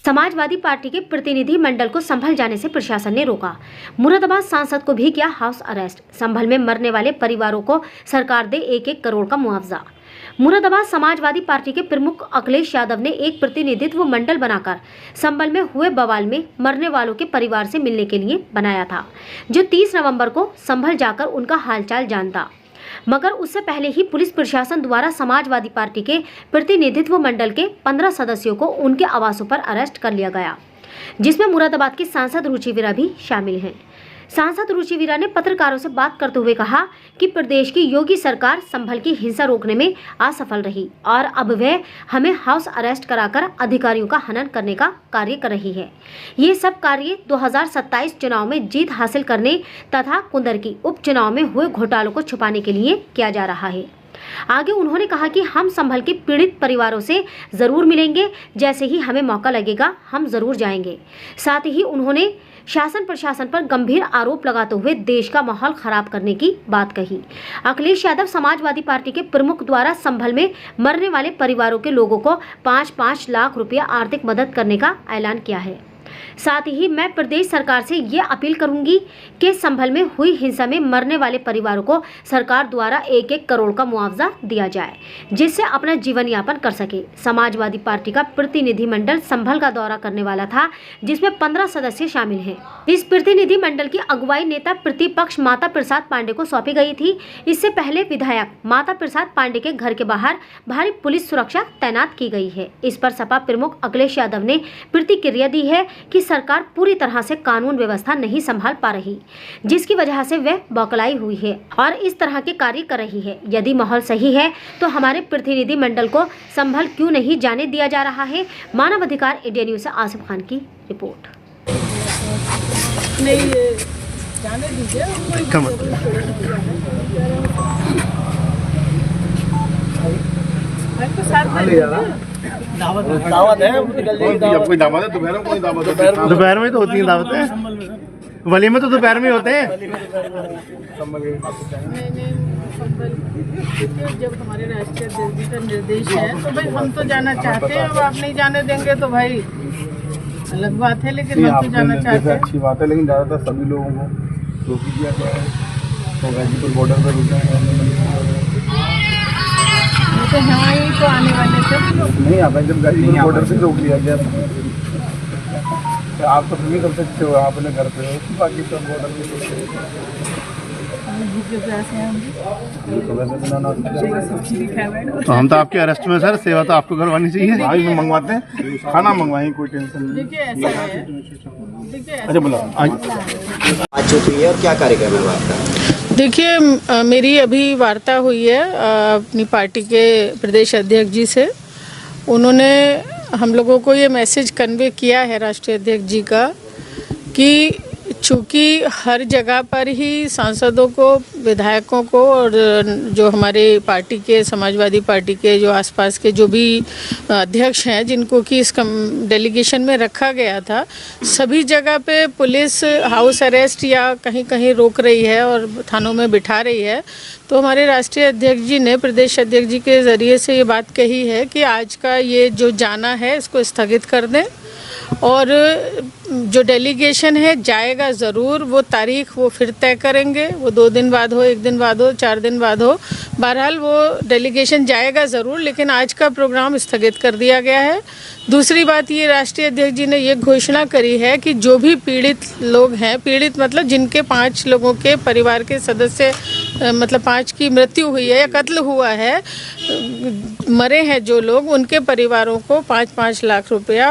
Samajwadi party के प्रतिनिधि मंडल को संभल जाने से प्रशासन ने रोका। मुरादाबाद सांसद को भी किया हाउस अरेस्ट। संभल में मरने वाले परिवारों को सरकार दे 1-1 करोड़ का मुआवजा। मुरादाबाद समाजवादी पार्टी के प्रमुख अखिलेश यादव ने एक प्रतिनिधित्व मंडल बनाकर संभल में हुए बवाल में मरने वालों के परिवार से मिलने के लिए बनाया था, जो 30 नवंबर को संभल जाकर उनका हालचाल जानता। मगर उससे पहले ही पुलिस प्रशासन द्वारा समाजवादी पार्टी के प्रतिनिधित्व मंडल के 15 सदस्यों को उनके आवासों पर अरेस्ट कर लिया गया, जिसमें मुरादाबाद की सांसद रुचि वीरा भी शामिल हैं। सांसद रुचि वीरा ने पत्रकारों से बात करते हुए कहा कि प्रदेश की योगी सरकार संभल की हिंसा रोकने में असफल रही और अब वह हमें हाउस अरेस्ट कराकर अधिकारियों का हनन करने का कार्य कर रही है। ये सब कार्य 2027 चुनाव में जीत हासिल करने तथा कुंदरकी उपचुनाव में हुए घोटालों को छुपाने के लिए किया जा रहा है। आगे उन्होंने कहा कि हम संभल के पीड़ित परिवारों से जरूर मिलेंगे, जैसे ही हमें मौका लगेगा हम जरूर जाएंगे। साथ ही उन्होंने शासन प्रशासन पर गंभीर आरोप लगाते हुए देश का माहौल खराब करने की बात कही। अखिलेश यादव समाजवादी पार्टी के प्रमुख द्वारा संभल में मरने वाले परिवारों के लोगों को 5-5 लाख रुपया आर्थिक मदद करने का ऐलान किया है। साथ ही मैं प्रदेश सरकार से ये अपील करूंगी कि संभल में हुई हिंसा में मरने वाले परिवारों को सरकार द्वारा 1-1 करोड़ का मुआवजा दिया जाए, जिससे अपना जीवन यापन कर सके। समाजवादी पार्टी का प्रतिनिधि मंडल संभल का दौरा करने वाला था, जिसमें 15 सदस्य शामिल हैं। इस प्रतिनिधि मंडल की अगुवाई नेता प्रतिपक्ष माता प्रसाद पांडे को सौंपी गई थी। इससे पहले विधायक माता प्रसाद पांडे के घर के बाहर भारी पुलिस सुरक्षा तैनात की गई है। इस पर सपा प्रमुख अखिलेश यादव ने प्रतिक्रिया दी है कि सरकार पूरी तरह से कानून व्यवस्था नहीं संभाल पा रही, जिसकी वजह से वह बौखलाई हुई है और इस तरह के कार्य कर रही है। यदि माहौल सही है तो हमारे प्रतिनिधि मंडल को संभल क्यों नहीं जाने दिया जा रहा है। मानव अधिकार इंडिया न्यूज से आसिफ खान की रिपोर्ट। नहीं जाने दीजिए। दावत है, कोई दावत है दोपहर में, कोई दावत है दोपहर में तो होती है दावतें, वली में तो दोपहर में होते हैं। जब हमारे राष्ट्रीय अध्यक्ष का निर्देश है तो भाई हम तो जाना चाहते हैं। अब आप नहीं जाने देंगे तो भाई अलग बात है, लेकिन हम तो जाना चाहते हैं। अच्छी बात है, लेकिन ज़्यादातर सभी लोगों को रोक दिया गया है। तो गाजीपुर बॉर्डर पर रुके हैं तो यहाँ ही तो आने वाले थे, नहीं आ पाए। जब गाजीपुर बॉर्डर से रोक लिया गया तो आप तो नहीं कर सकते हो, आप अपने घर पे हो, बाकी सब बॉर्डर तो हम तो आपके अरेस्ट में सर, सेवा तो आपको करवानी चाहिए। भाई में मंगवाते हैं, खाना मंगवाएं, कोई टेंशन नहीं। अच्छा बोला आज हुई है और क्या कार्यक्रम है आपका? देखिए, मेरी अभी वार्ता हुई है अपनी पार्टी के प्रदेश अध्यक्ष जी से। उन्होंने हम लोगों को ये मैसेज कन्वे किया है राष्ट्रीय अध्यक्ष जी का कि चूँकि हर जगह पर ही सांसदों को, विधायकों को और जो हमारे पार्टी के समाजवादी पार्टी के जो आसपास के जो भी अध्यक्ष हैं जिनको कि इस डेलीगेशन में रखा गया था, सभी जगह पे पुलिस हाउस अरेस्ट या कहीं कहीं रोक रही है और थानों में बिठा रही है। तो हमारे राष्ट्रीय अध्यक्ष जी ने प्रदेश अध्यक्ष जी के ज़रिए से ये बात कही है कि आज का ये जो जाना है इसको स्थगित कर दें और जो डेलीगेशन है जाएगा ज़रूर। वो तारीख वो फिर तय करेंगे, वो 2 दिन बाद हो, 1 दिन बाद हो, 4 दिन बाद हो, बहरहाल वो डेलीगेशन जाएगा ज़रूर, लेकिन आज का प्रोग्राम स्थगित कर दिया गया है। दूसरी बात ये, राष्ट्रीय अध्यक्ष जी ने ये घोषणा करी है कि जो भी पीड़ित लोग हैं, पीड़ित मतलब जिनके 5 लोगों के परिवार के सदस्य मतलब 5 की मृत्यु हुई है या कत्ल हुआ है, मरे हैं जो लोग, उनके परिवारों को 5-5 लाख रुपया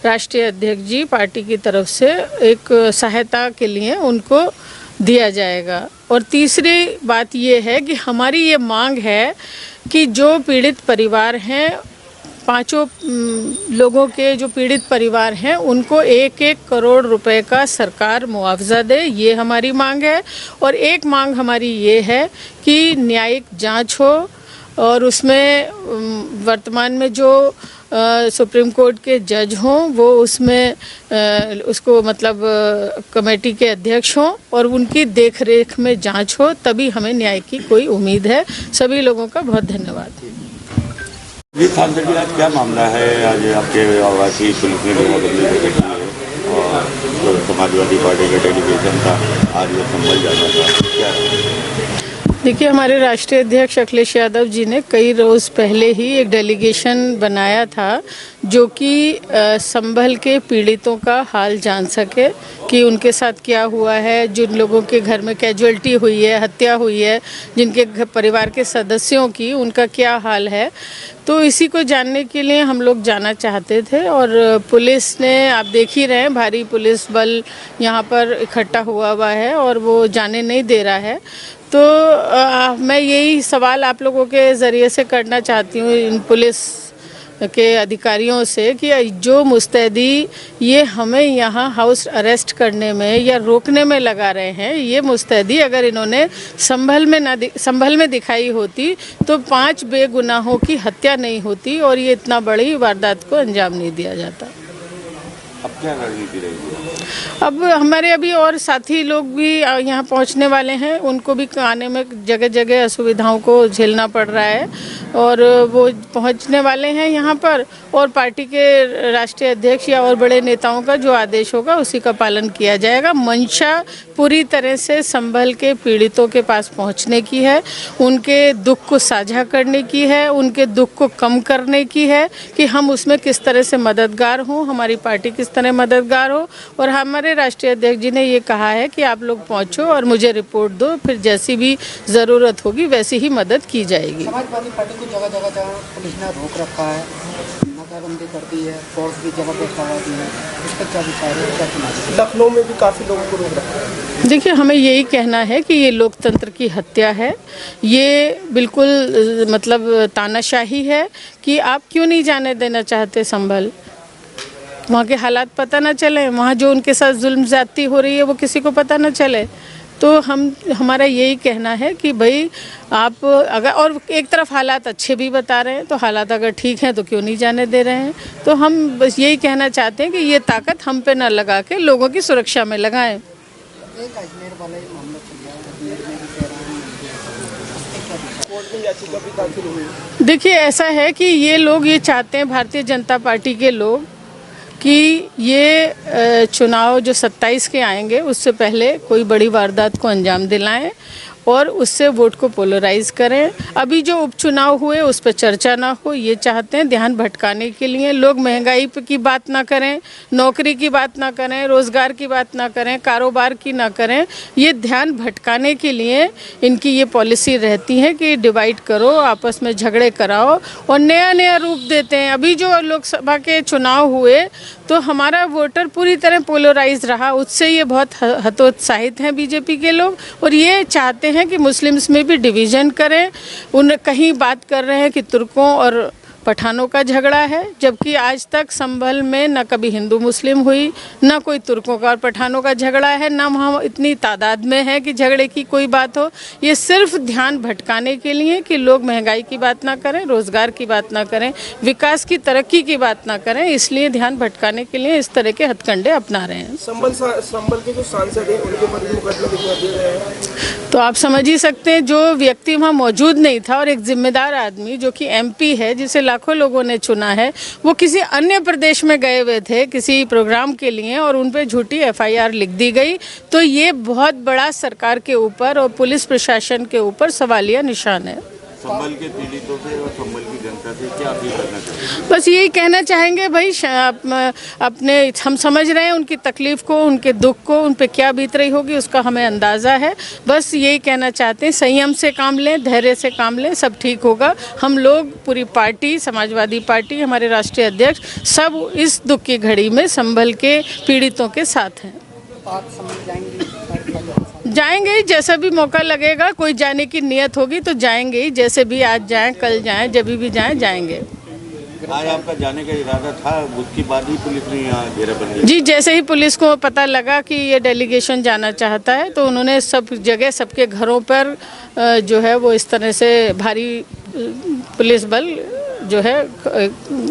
राष्ट्रीय अध्यक्ष जी पार्टी की तरफ से एक सहायता के लिए उनको दिया जाएगा। और तीसरी बात ये है कि हमारी ये मांग है कि जो पीड़ित परिवार हैं, 5 लोगों के जो पीड़ित परिवार हैं, उनको 1-1 करोड़ रुपए का सरकार मुआवजा दे, ये हमारी मांग है। और एक मांग हमारी ये है कि न्यायिक जांच हो और उसमें वर्तमान में जो सुप्रीम कोर्ट के जज हों वो उसमें उसको मतलब कमेटी के अध्यक्ष हों और उनकी देखरेख में जांच हो, तभी हमें न्याय की कोई उम्मीद है। सभी लोगों का बहुत धन्यवाद। जी सांसद जी, आज क्या मामला है? आज आपके आवासीय पुलिस ने बदली कर दी है और जो समाजवादी पार्टी का डेलीगेशन था आज वो संभल जाना था, क्या? देखिए, हमारे राष्ट्रीय अध्यक्ष अखिलेश यादव जी ने कई रोज़ पहले ही एक डेलीगेशन बनाया था जो कि संभल के पीड़ितों का हाल जान सके कि उनके साथ क्या हुआ है, जिन लोगों के घर में कैजुअल्टी हुई है, हत्या हुई है, जिनके परिवार के सदस्यों की उनका क्या हाल है। तो इसी को जानने के लिए हम लोग जाना चाहते थे और पुलिस ने, आप देख ही रहे हैं, भारी पुलिस बल यहाँ पर इकट्ठा हुआ है और वो जाने नहीं दे रहा है। तो मैं यही सवाल आप लोगों के ज़रिए से करना चाहती हूँ इन पुलिस के अधिकारियों से कि जो मुस्तैदी ये हमें यहाँ हाउस अरेस्ट करने में या रोकने में लगा रहे हैं, ये मुस्तैदी अगर इन्होंने संभल में दिखाई होती तो 5 बेगुनाहों की हत्या नहीं होती और ये इतना बड़ी वारदात को अंजाम नहीं दिया जाता। अब क्या रणनीति रहेगी? अब हमारे अभी और साथी लोग भी यहाँ पहुँचने वाले हैं, उनको भी आने में जगह जगह असुविधाओं को झेलना पड़ रहा है और वो पहुँचने वाले हैं यहाँ पर और पार्टी के राष्ट्रीय अध्यक्ष या और बड़े नेताओं का जो आदेश होगा उसी का पालन किया जाएगा। मंशा पूरी तरह से संभल के पीड़ितों के पास पहुँचने की है, उनके दुख को साझा करने की है, उनके दुख को कम करने की है कि हम उसमें किस तरह से मददगार हों, हमारी पार्टी किस तरह मददगार हो। और हमारे राष्ट्रीय अध्यक्ष जी ने ये कहा है कि आप लोग पहुंचो और मुझे रिपोर्ट दो, फिर जैसी भी ज़रूरत होगी वैसी ही मदद की जाएगी। समाजवादी पार्टी को जगह जगह पुलिस ने रोक रखा है, नाकाबंदी कर दी है, फोर्स भी जगह पे लगा दी है, इसका क्या विचार है, क्या कहना है? लखनऊ में भी काफ़ी लोगों को रोक रखा है। देखिए, हमें यही कहना है कि ये लोकतंत्र की हत्या है, ये बिल्कुल मतलब तानाशाही है कि आप क्यों नहीं जाने देना चाहते संभल। वहाँ के हालात पता ना चले, वहाँ जो उनके साथ जुल्म ज़्यादती हो रही है वो किसी को पता ना चले। तो हमारा यही कहना है कि भाई आप अगर, और एक तरफ हालात अच्छे भी बता रहे हैं तो हालात अगर ठीक हैं तो क्यों नहीं जाने दे रहे हैं। तो हम बस यही कहना चाहते हैं कि ये ताकत हम पे ना लगा के लोगों की सुरक्षा में लगाएं। एक अजमेर वाला ही मामला चल रहा है, अजमेर में भी कह रहा है, कोर्ट में याचिका भी दाखिल हुई। देखिए, ऐसा है कि ये लोग ये चाहते हैं, भारतीय जनता पार्टी के लोग, कि ये चुनाव जो 27 के आएंगे उससे पहले कोई बड़ी वारदात को अंजाम दिलाएं और उससे वोट को पोलराइज करें। अभी जो उपचुनाव हुए उस पर चर्चा ना हो, ये चाहते हैं ध्यान भटकाने के लिए। लोग महंगाई की बात ना करें, नौकरी की बात ना करें, रोज़गार की बात ना करें, कारोबार की ना करें। ये ध्यान भटकाने के लिए इनकी ये पॉलिसी रहती है कि डिवाइड करो, आपस में झगड़े कराओ और नया नया रूप देते हैं। अभी जो लोकसभा के चुनाव हुए तो हमारा वोटर पूरी तरह पोलराइज रहा, उससे ये बहुत हतोत्साहित हैं बीजेपी के लोग और ये चाहते हैं कि मुस्लिम्स में भी डिवीज़न करें। उन कहीं बात कर रहे हैं कि तुर्कों और पठानों का झगड़ा है, जबकि आज तक संभल में न कभी हिंदू मुस्लिम हुई, न कोई तुर्कों का और पठानों का झगड़ा है, न वहाँ इतनी तादाद में है कि झगड़े की कोई बात हो। ये सिर्फ ध्यान भटकाने के लिए कि लोग महंगाई की बात ना करें, रोज़गार की बात ना करें, विकास की तरक्की की बात ना करें, इसलिए ध्यान भटकाने के लिए इस तरह के हथकंडे अपना रहे हैं। संभल के जो सांसद हैं उनके ऊपर भी मुकदमा दिखवा दिए गए हैं। तो आप समझ ही सकते हैं, जो व्यक्ति वहाँ मौजूद नहीं था और एक जिम्मेदार आदमी जो कि MP है, जिसे लाखों लोगों ने चुना है, वो किसी अन्य प्रदेश में गए हुए थे किसी प्रोग्राम के लिए और उन पे झूठी FIR लिख दी गई। तो ये बहुत बड़ा सरकार के ऊपर और पुलिस प्रशासन के ऊपर सवालिया निशान है। संभल के पीड़ितों से और संभल की जनता से क्या अपील करना चाहिए? बस यही कहना चाहेंगे भाई, अपने हम समझ रहे हैं उनकी तकलीफ़ को, उनके दुख को, उन पे क्या बीत रही होगी उसका हमें अंदाज़ा है। बस यही कहना चाहते हैं, संयम से काम लें, धैर्य से काम लें, सब ठीक होगा। हम लोग पूरी पार्टी, समाजवादी पार्टी, हमारे राष्ट्रीय अध्यक्ष, सब इस दुख की घड़ी में संभल के पीड़ितों के साथ हैं। बात समझ जाएंगे, जाएंगे, जैसा भी मौका लगेगा, कोई जाने की नियत होगी तो जाएंगे ही, जैसे भी आज जाएं, कल जाएं, जब भी जाएं, जाएंगे। आज आपका जाने का इरादा था, उसके बाद ही पुलिस ने यहाँ घेराबंदी? जी, जैसे ही पुलिस को पता लगा कि ये डेलीगेशन जाना चाहता है तो उन्होंने सब जगह, सबके घरों पर जो है वो इस तरह से भारी पुलिस बल जो है,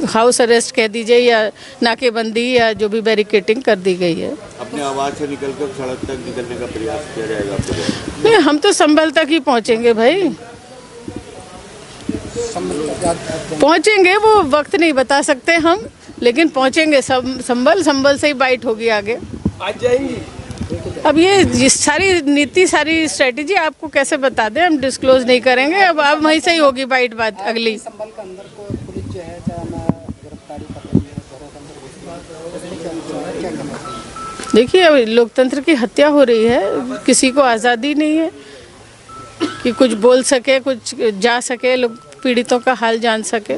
हाउस अरेस्ट कह दीजिए या नाकेबंदी या जो भी बैरिकेटिंग कर दी गई है। अपने आवाज़ से निकलकर सड़क तक निकलने का प्रयास किया जाएगा आपको? नहीं, हम तो संभल तक ही पहुँचेंगे भाई। पहुंचेंगे, वो वक्त नहीं बता सकते हम, लेकिन पहुंचेंगे। संभल से ही बाइट होगी आगे। आज जाएंगी। अब ये सारी नीति, सारी स्ट्रेटेजी आपको कैसे बता दें, हम डिस्क्लोज नहीं करेंगे। अब वहीं से ही होगी बाइट बात अगली। संभल के अंदर को पुलिस जो है गिरफ्तारी कर रही है, घरों के अंदर क्या कहना चाहिए? देखिए, अब लोकतंत्र की हत्या हो रही है, किसी को आज़ादी नहीं है कि कुछ बोल सके, कुछ जा सके, लोग पीड़ितों का हाल जान सके।